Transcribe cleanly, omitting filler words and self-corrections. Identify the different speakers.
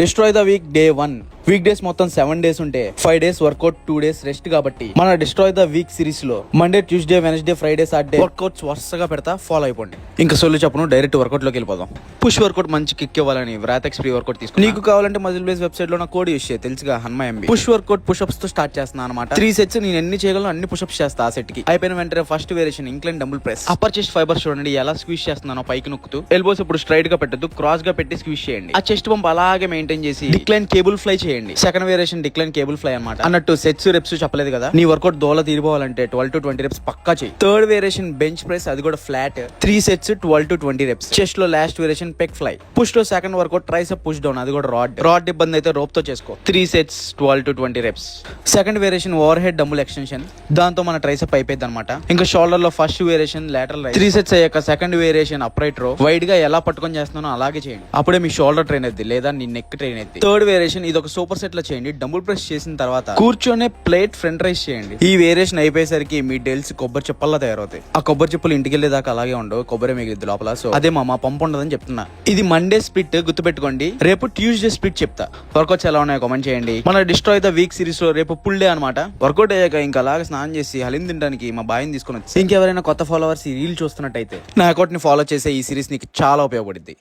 Speaker 1: Destroy the week day 1. Week days మొత్తం 7 days ఉంటే 5 days work out 2 days rest కాబట్టి మన డిస్ట్రాయ్ ద వీక్ సిరీస్ లో Monday, Tuesday, Wednesday, Friday, Saturday workouts వరుసగా పెడతా, ఫాలో అయిపోండి. ఇంకా సొల్లు చెప్పను, డైరెక్ట్ వర్కౌట్ లోకి వెళ్ళిపోదాం. పుష్ వర్కౌట్ మంచి కిక్ ఇవ్వాలని వ్రాథెక్స్ ఫ్రీ వర్కౌట్ తీసుకుని నీకు కావాలంటే మజిల్ బేస్ వెబ్సైట్ లో నా కోడ్ యూస్ చేయి, తెలుసుగా హన్మా. పుష్ వర్కౌట్ పుషప్స్ తో స్టార్ట్ చేస్తున్నాను అనమాట. 3 సెట్స్ నేను ఎన్ని చేయగలను అన్ని పుషప్స్ చేస్తా. ఆ సెట్ కి అయిపోయిన వెంటనే first variation incline dumbbell press. Upper chest fibres చూడండి ఎలా స్క్వీజ్ చేస్తున్నానో పైకి నొక్కుతూ. ఎల్బోస్ ఇప్పుడు స్ట్రైట్ గా పెట్టద్దు, క్రాస్ గా పెట్టి స్క్వీజ్ చేయండి. ఆ చెస్ట్ పంప్ అలాగే మెయింటైన్ చేసి డిక్లైన్ కేబుల్ ఫ్లై చేయండి. Second variation decline cable fly అన్నమాట. అన్నట్టు సెట్స్ రెప్స్ చెప్పలేదు కదా, నీ వర్కౌట్ దోల తీరిపోవాలంటే 12 to 20 రెప్స్ పక్కా చేయి. థర్డ్ వేరియేషన్ బెంచ్ ప్రెస్, అది కూడా flat. 3 sets 12 to 20 reps. Chest లో last variation pec fly. Push లో second workout tricep push down, అది కూడా రాడ్ ఇబ్బంది అయితే రోప్ తో చేసుకో. 3 sets 12 to 20 reps. Second variation overhead dumbbell extension, దాంతో మన ట్రైసెప్ అయిపోయింది అనమాట. ఇంకా షోల్డర్ లో first variation lateral raise. 3 sets అయ్యాక second variation upright row. Wide గా ఎలా పట్టుకొని చేస్తున్నానో అలాగే చేయండి, అప్పుడే మీ షోల్డర్ ట్రైన్ అవుతుంది లేదా నీ నెక్ ట్రైన్ అవుతుంది. థర్డ్ వేరియేషన్ ఇది ఒక సూపర్ సెట్ లో చేయండి. డంబుల్ ప్రెస్ చేసిన తర్వాత కూర్చొనే ప్లేట్ ఫ్రంట్ రైజ్ చేయండి. ఈ వేరియేషన్ అయిపోయేసరికి మీ డెల్స్ కొబ్బరి చెప్పల్లా తయారవుతాయి. ఆ కొబ్బరి చెప్పులు ఇంటికి వెళ్ళేదాకా అలాగే ఉండవు, కొబ్బరి మిగిలిద్ది లోపల. సో అదే మా పంపు ఉండదని చెప్తున్నా. ఇది మండే స్ప్లిట్ గుర్తుపెట్టుకోండి. రేపు ట్యూస్డే స్ప్లిట్ చెప్తా. వర్కౌట్స్ ఎలా ఉన్నాయో కామెంట్ చేయండి. మన డిస్ట్రాయ్ ద వీక్ సిరీస్ లో రేపు ఫుల్ డే అనమాట. వర్కౌట్ అయ్యాక ఇంకా అలాగే స్నానం చేసి హలీం తినడానికి మా బాయిని తీసుకుని వచ్చి. ఇంకెవరైనా కొత్త ఫాలోవర్స్ ఈ రీల్ చూస్తున్నట్టయితే నా అకౌంట్ ని ఫాలో చేసే ఈ సిరీస్ నీకు చాలా ఉపయోగపడుద్ది.